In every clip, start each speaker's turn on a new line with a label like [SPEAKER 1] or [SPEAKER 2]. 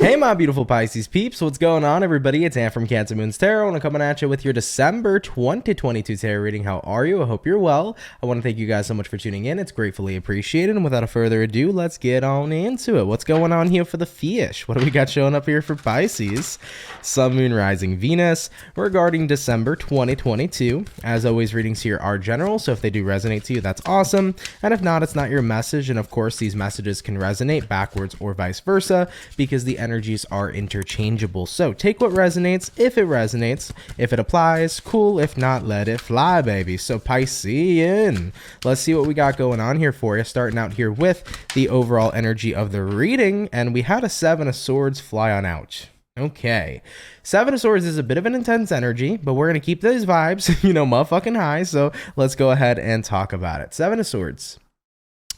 [SPEAKER 1] Hey, my beautiful Pisces peeps, what's going on, everybody? It's Ann from CancerMoonsTarot, and I'm coming at you with your December 2022 tarot reading. How are you? I hope you're well. I want to thank you guys so much for tuning in. It's gratefully appreciated, and without further ado, let's get on into it. What's going on here for the fish? What do we got showing up here for Pisces? Sun, Moon, Rising, Venus, regarding December 2022. As always, readings here are general, so if they do resonate to you, that's awesome, and if not, it's not your message, and of course, these messages can resonate backwards or vice versa, because the energies are interchangeable. So take what resonates if it resonates. If it applies, cool. If not, let it fly, baby. So Piscean, let's see what we got going on here for you. Starting out here with the overall energy of the reading, and we had a Seven of Swords fly on out. Okay, Seven of Swords is a bit of an intense energy, but we're going to keep those vibes, motherfucking high. So let's go ahead and talk about it. Seven of Swords.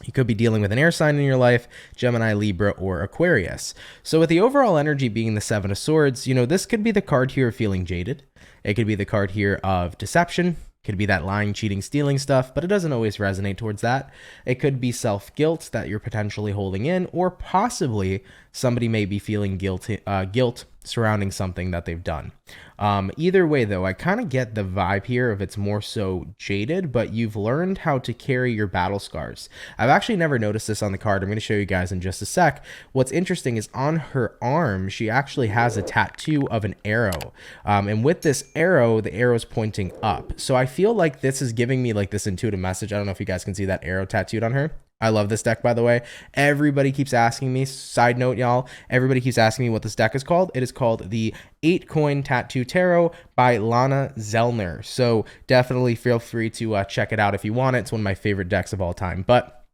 [SPEAKER 1] You could be dealing with an air sign in your life, Gemini, Libra, or Aquarius. So with the overall energy being the Seven of Swords, this could be the card here of feeling jaded. It could be the card here of deception. It could be that lying, cheating, stealing stuff, but it doesn't always resonate towards that. It could be self-guilt that you're potentially holding in, or possibly somebody may be feeling guilt surrounding something that they've done. Either way, though, I kind of get the vibe here of it's more so jaded, but you've learned how to carry your battle scars. I've actually never noticed this on the card. I'm going to show you guys in just a sec. What's interesting is on her arm, she actually has a tattoo of an arrow. And with this arrow, the arrow is pointing up. So I feel like this is giving me like this intuitive message. I don't know if you guys can see that arrow tattooed on her. I love this deck, by the way. Everybody keeps asking me, side note, y'all, everybody keeps asking me what this deck is called. It is called the 8-Coin Tattoo Tarot by Lana Zellner. So definitely feel free to check it out if you want it. It's one of my favorite decks of all time. But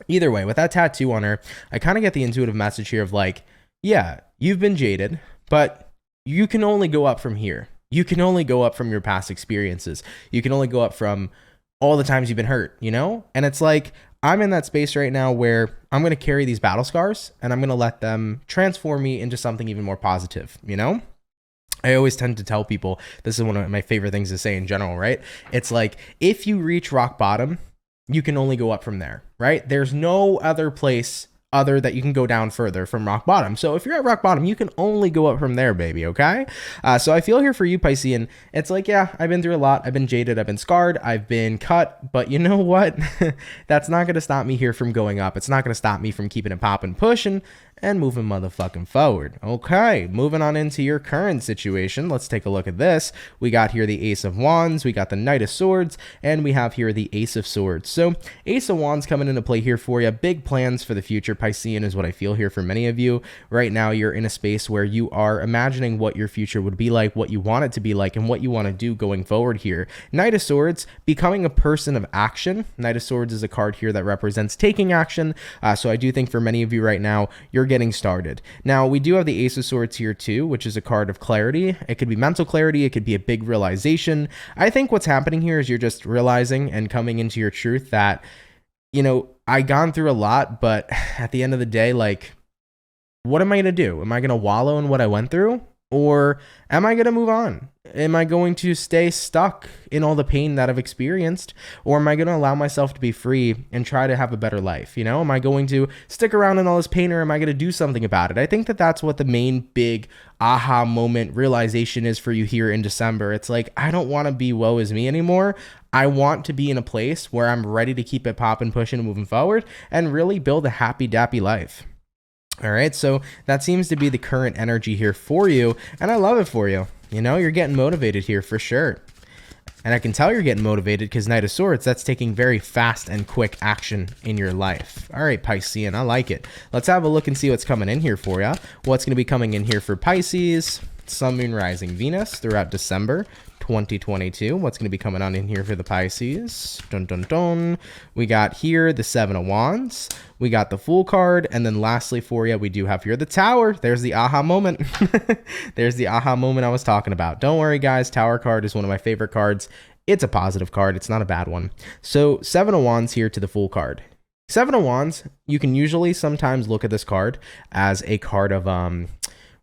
[SPEAKER 1] either way, with that tattoo on her, I kind of get the intuitive message here of like, yeah, you've been jaded, but you can only go up from here. You can only go up from your past experiences. You can only go up from all the times you've been hurt, And it's like, I'm in that space right now where I'm going to carry these battle scars and I'm going to let them transform me into something even more positive, I always tend to tell people, this is one of my favorite things to say in general, right? It's like, if you reach rock bottom, you can only go up from there, right? There's no other place other that you can go down further from rock bottom. So if you're at rock bottom, you can only go up from there, baby, okay? So I feel here for you, Piscean. It's like, yeah, I've been through a lot. I've been jaded. I've been scarred. I've been cut. But you know what? That's not going to stop me here from going up. It's not going to stop me from keeping it popping, pushing, and moving motherfucking forward. Okay, moving on into your current situation. Let's take a look at this. We got here the Ace of Wands, we got the Knight of Swords, and we have here the Ace of Swords. So Ace of Wands coming into play here for you. Big plans for the future, Piscean, is what I feel here for many of you. Right now, you're in a space where you are imagining what your future would be like, what you want it to be like, and what you want to do going forward here. Knight of Swords, becoming a person of action. Knight of Swords is a card here that represents taking action. So I do think for many of you right now, you're getting started. Now, we do have the Ace of Swords here too, which is a card of clarity. It could be mental clarity. It could be a big realization. I think what's happening here is you're just realizing and coming into your truth that, I gone through a lot, but at the end of the day, like, what am I going to do? Am I going to wallow in what I went through? Or am I going to move on? Am I going to stay stuck in all the pain that I've experienced? Or am I going to allow myself to be free and try to have a better life? Am I going to stick around in all this pain, or am I going to do something about it? I think that that's what the main big aha moment realization is for you here in December. It's like, I don't want to be woe is me anymore. I want to be in a place where I'm ready to keep it popping, pushing, and moving forward and really build a happy, dappy life. All right, so that seems to be the current energy here for you, and I love it for you. You're getting motivated here for sure. And I can tell you're getting motivated because Knight of Swords, that's taking very fast and quick action in your life. All right, Piscean, I like it. Let's have a look and see what's coming in here for you. What's going to be coming in here for Pisces, Sun, Moon, Rising, Venus throughout December 2022. What's going to be coming on in here for the Pisces? Dun, dun, dun. We got here the Seven of Wands. We got the Fool card. And then lastly for you, we do have here the Tower. There's the aha moment. There's the aha moment I was talking about. Don't worry, guys. Tower card is one of my favorite cards. It's a positive card. It's not a bad one. So Seven of Wands here to the Fool card. Seven of Wands, you can usually sometimes look at this card as a card of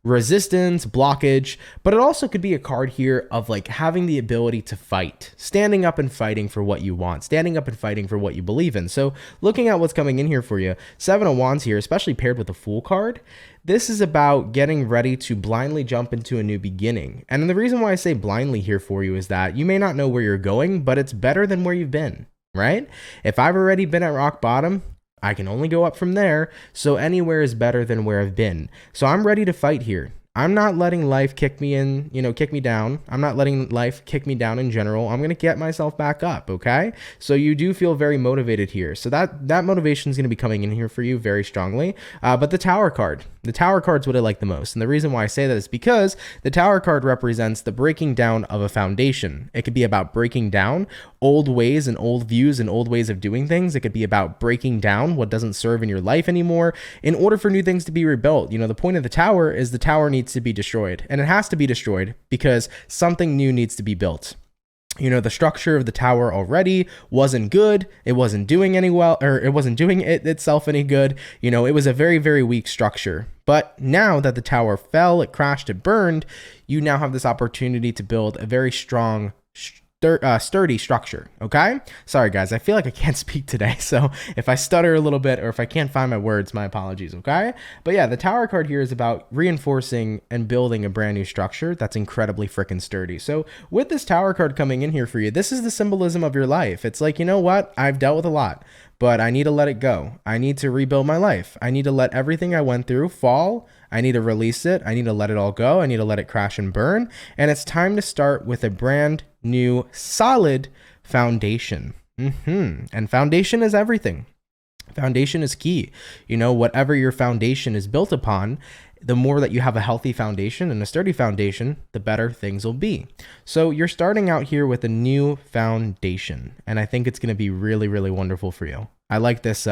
[SPEAKER 1] resistance, blockage, but it also could be a card here of like having the ability to fight, standing up and fighting for what you want, standing up and fighting for what you believe in. So looking at what's coming in here for you, Seven of Wands here, especially paired with the Fool card, this is about getting ready to blindly jump into a new beginning. And the reason why I say blindly here for you is that you may not know where you're going, but it's better than where you've been, right? If I've already been at rock bottom, I can only go up from there. So anywhere is better than where I've been. So I'm ready to fight here. I'm not letting life kick me down. I'm not letting life kick me down in general. I'm going to get myself back up, okay? So you do feel very motivated here. So that motivation is going to be coming in here for you very strongly. But the Tower card is what I like the most. And the reason why I say that is because the Tower card represents the breaking down of a foundation. It could be about breaking down old ways and old views and old ways of doing things. It could be about breaking down what doesn't serve in your life anymore in order for new things to be rebuilt. The point of the Tower is the Tower needs to be destroyed, and it has to be destroyed because something new needs to be built. The structure of the Tower already wasn't good. It wasn't doing it wasn't doing itself any good. It was a very, very weak structure. But now that the Tower fell, it crashed, it burned, you now have this opportunity to build a very strong, sturdy structure. Okay, sorry guys, I feel like I can't speak today, so if I stutter a little bit or if I can't find my words, my apologies. Okay, but yeah, the Tower card here is about reinforcing and building a brand new structure that's incredibly freaking sturdy. So with this Tower card coming in here for you, this is the symbolism of your life. It's like, you know what, I've dealt with a lot, but I need to let it go. I need to rebuild my life. I need to let everything I went through fall. I need to release it. I need to let it all go. I need to let it crash and burn. And it's time to start with a brand new, solid foundation. And foundation is everything. Foundation is key. Whatever your foundation is built upon, the more that you have a healthy foundation and a sturdy foundation, the better things will be. So you're starting out here with a new foundation, and I think it's going to be really, really wonderful for you. I like this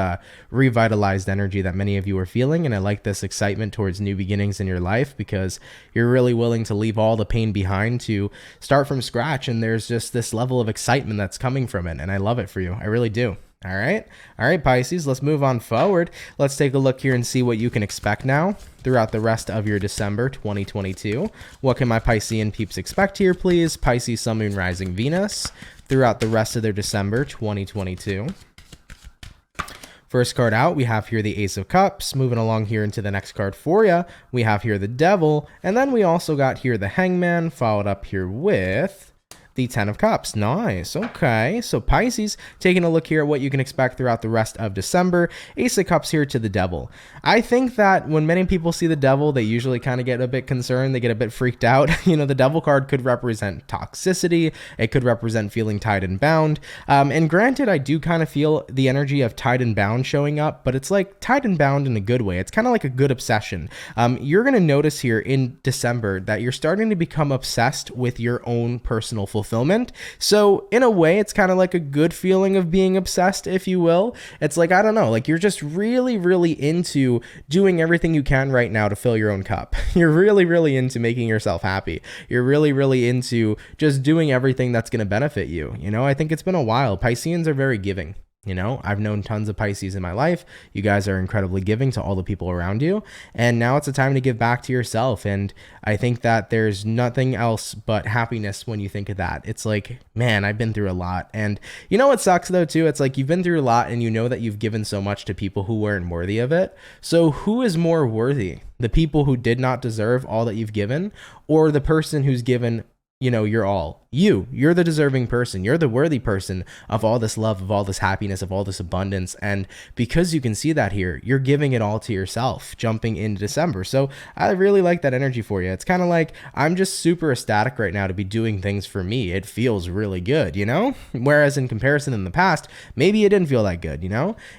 [SPEAKER 1] revitalized energy that many of you are feeling, and I like this excitement towards new beginnings in your life because you're really willing to leave all the pain behind to start from scratch, and there's just this level of excitement that's coming from it, and I love it for you. I really do. All right, Pisces, let's move on forward. Let's take a look here and see what you can expect now throughout the rest of your December 2022. What can my Piscean peeps expect here, please? Pisces, Sun, Moon, Rising, Venus throughout the rest of their December 2022. First card out, we have here the Ace of Cups. Moving along here into the next card for you, we have here the Devil, and then we also got here the Hangman, followed up here with the 10 of Cups. Nice. Okay. So Pisces, taking a look here at what you can expect throughout the rest of December. Ace of Cups here to the Devil. I think that when many people see the Devil, they usually kind of get a bit concerned. They get a bit freaked out. The Devil card could represent toxicity. It could represent feeling tied and bound. And granted, I do kind of feel the energy of tied and bound showing up, but it's like tied and bound in a good way. It's kind of like a good obsession. You're going to notice here in December that you're starting to become obsessed with your own personal fulfillment. So in a way, it's kind of like a good feeling of being obsessed, if you will. It's like, I don't know, like you're just really, really into doing everything you can right now to fill your own cup. You're really, really into making yourself happy. You're really, really into just doing everything that's going to benefit you. I think it's been a while. Pisceans are very giving. I've known tons of Pisces in my life. You guys are incredibly giving to all the people around you. And now it's a time to give back to yourself. And I think that there's nothing else but happiness when you think of that. It's like, man, I've been through a lot. And what sucks though too? It's like you've been through a lot and you know that you've given so much to people who weren't worthy of it. So who is more worthy? The people who did not deserve all that you've given, or the person who's given your all? You're the deserving person. You're the worthy person of all this love, of all this happiness, of all this abundance. And because you can see that here, you're giving it all to yourself, jumping into December. So I really like that energy for you. It's kind of like, I'm just super ecstatic right now to be doing things for me. It feels really good, Whereas in comparison in the past, maybe it didn't feel that good,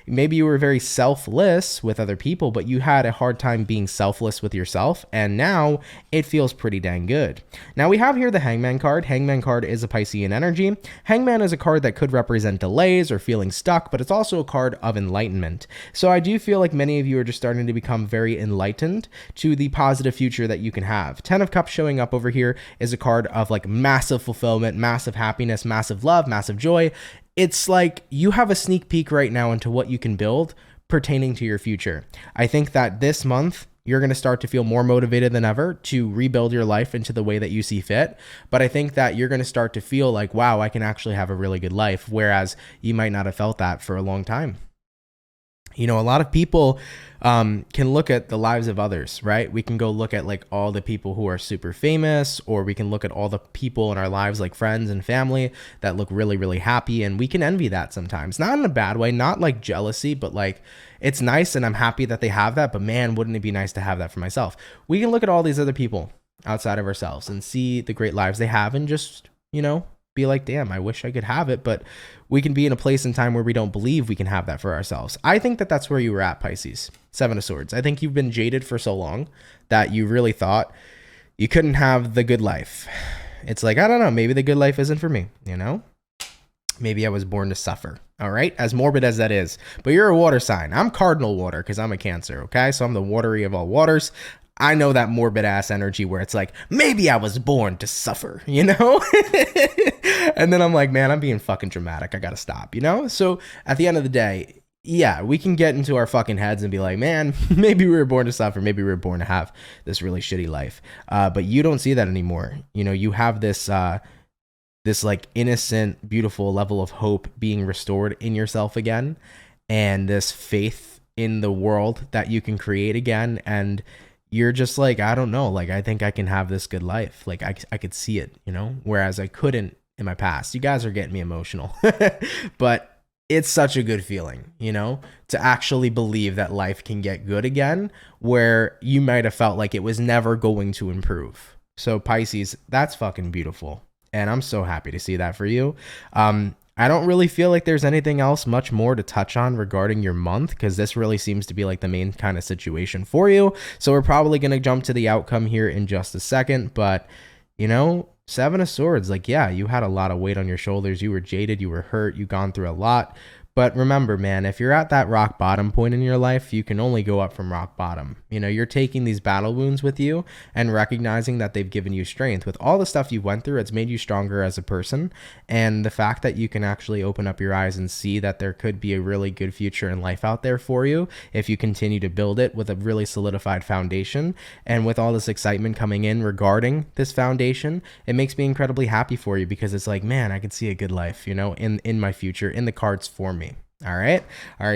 [SPEAKER 1] Maybe you were very selfless with other people, but you had a hard time being selfless with yourself. And now it feels pretty dang good. Now we have here the Hangman card. Hangman card is a Piscean energy. Hangman is a card that could represent delays or feeling stuck, but it's also a card of enlightenment. So I do feel like many of you are just starting to become very enlightened to the positive future that you can have. 10 of Cups showing up over here is a card of like massive fulfillment, massive happiness, massive love, massive joy. It's like you have a sneak peek right now into what you can build pertaining to your future. I think that this month, you're going to start to feel more motivated than ever to rebuild your life into the way that you see fit. But I think that you're going to start to feel like, wow, I can actually have a really good life, whereas you might not have felt that for a long time. You know, a lot of people can look at the lives of others, right? We can go look at like all the people who are super famous, or we can look at all the people in our lives, like friends and family, that look really, really happy. And we can envy that sometimes, not in a bad way, not like jealousy, but like it's nice and I'm happy that they have that. But man, wouldn't it be nice to have that for myself? We can look at all these other people outside of ourselves and see the great lives they have and just, you know, be like, damn, I wish I could have it. But we can be in a place and time where we don't believe we can have that for ourselves. I think that that's where you were at, Pisces. Seven of Swords. I think you've been jaded for so long that you really thought you couldn't have the good life. It's like, I don't know, maybe the good life isn't for me, you know? Maybe I was born to suffer. All right, as morbid as that is. But you're a water sign. I'm cardinal water because I'm a Cancer, okay? So I'm the watery of all waters. I know that morbid ass energy where it's like, maybe I was born to suffer, you know? And then I'm like, man, I'm being fucking dramatic. I gotta stop, you know? So at the end of the day, yeah, we can get into our fucking heads and be like, man, maybe we were born to suffer. Maybe we were born to have this really shitty life. But you don't see that anymore. You know, you have this this like innocent, beautiful level of hope being restored in yourself again, and this faith in the world that you can create again. And you're just like, I don't know, like I think I can have this good life. Like I could see it, you know, whereas I couldn't in my past. You guys are getting me emotional. But it's such a good feeling, you know, to actually believe that life can get good again, where you might have felt like it was never going to improve. So Pisces, that's fucking beautiful. And I'm so happy to see that for you. I don't really feel like there's anything else much more to touch on regarding your month, because this really seems to be like the main kind of situation for you. So we're probably going to jump to the outcome here in just a second. But, you know, Seven of Swords, like, yeah, you had a lot of weight on your shoulders. You were jaded. You were hurt. You gone through a lot. But remember, man, if you're at that rock bottom point in your life, you can only go up from rock bottom. You know, you're taking these battle wounds with you and recognizing that they've given you strength. With all the stuff you went through, it's made you stronger as a person. And the fact that you can actually open up your eyes and see that there could be a really good future in life out there for you if you continue to build it with a really solidified foundation. And with all this excitement coming in regarding this foundation, it makes me incredibly happy for you, because it's like, man, I can see a good life, you know, in my future, in the cards for me. All right,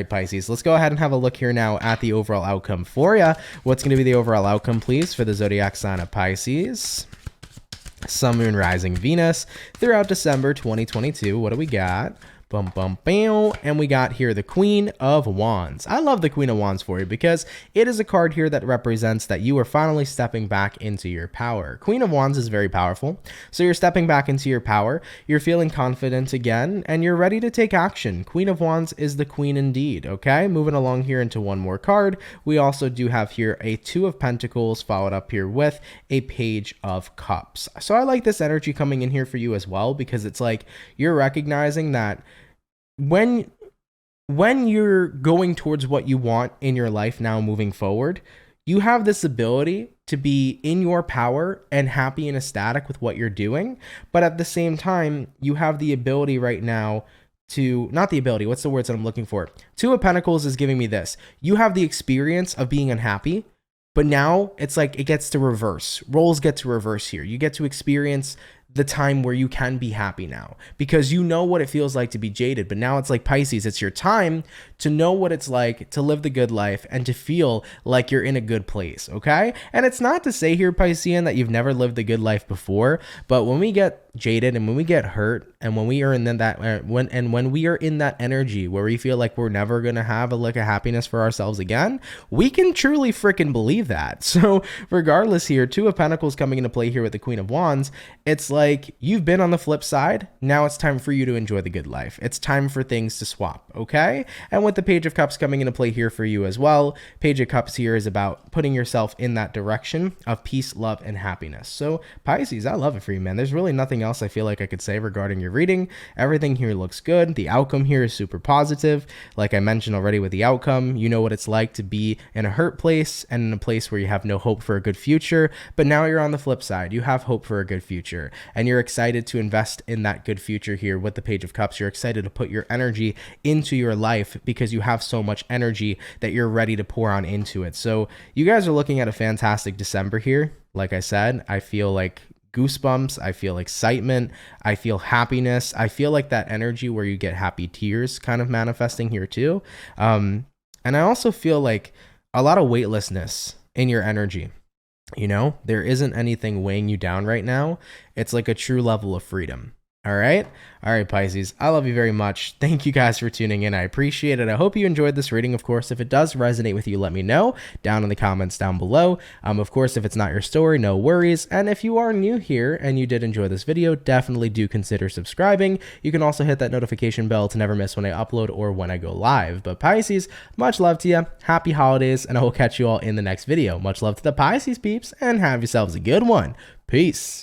[SPEAKER 1] Pisces, let's go ahead and have a look here now at the overall outcome for you. What's going to be the overall outcome, please, for the zodiac sign of Pisces? Sun, Moon, Rising, Venus throughout December 2022. What do we got? Bum, bum, bam. And we got here the Queen of Wands. I love the Queen of Wands for you because it is a card here that represents that you are finally stepping back into your power. Queen of Wands is very powerful. So you're stepping back into your power. You're feeling confident again, and you're ready to take action. Queen of Wands is the queen indeed. Okay, moving along here into one more card. We also do have here a Two of Pentacles followed up here with a Page of Cups. So I like this energy coming in here for you as well, because it's like you're recognizing that when you're going towards what you want in your life now moving forward, you have this ability to be in your power and happy and ecstatic with what you're doing. But at the same time, you have the ability right now to, not the ability, what's the words that I'm looking for? Two of Pentacles is giving me this. You have the experience of being unhappy, but now it's like it gets to reverse. Roles get to reverse here. You get to experience the time where you can be happy now, because you know what it feels like to be jaded. But now it's like, Pisces, it's your time to know what it's like to live the good life and to feel like you're in a good place. Okay. And it's not to say here, Piscean, that you've never lived the good life before, but when we get jaded and when we get hurt and when we are in that when we are in that energy where we feel like we're never gonna have a lick of happiness for ourselves again, we can truly freaking believe that. So regardless here, Two of Pentacles coming into play here with the Queen of Wands, it's like you've been on the flip side. Now it's time for you to enjoy the good life. It's time for things to swap. Okay. And with the Page of Cups coming into play here for you as well, Page of Cups here is about putting yourself in that direction of peace, love, and happiness. So Pisces, I love it for you, man. There's really nothing nothing else I feel like I could say regarding your reading. Everything here looks good. The outcome here is super positive. Like I mentioned already with the outcome, you know what it's like to be in a hurt place and in a place where you have no hope for a good future. But now you're on the flip side. You have hope for a good future, and you're excited to invest in that good future here with the Page of Cups. You're excited to put your energy into your life because you have so much energy that you're ready to pour on into it. So you guys are looking at a fantastic December here. Like I said, I feel like goosebumps, I feel excitement, I feel happiness, I feel like that energy where you get happy tears kind of manifesting here too. And I also feel like a lot of weightlessness in your energy. You know, there isn't anything weighing you down right now. It's like a true level of freedom. All right, Pisces, I love you very much. Thank you guys for tuning in. I appreciate it. I hope you enjoyed this reading. Of course, if it does resonate with you, let me know down in the comments down below. Of course, if it's not your story, no worries. And if you are new here and you did enjoy this video, definitely do consider subscribing. You can also hit that notification bell to never miss when I upload or when I go live. But Pisces, much love to you. Happy holidays, and I will catch you all in the next video. Much love to the Pisces peeps, and have yourselves a good one. Peace.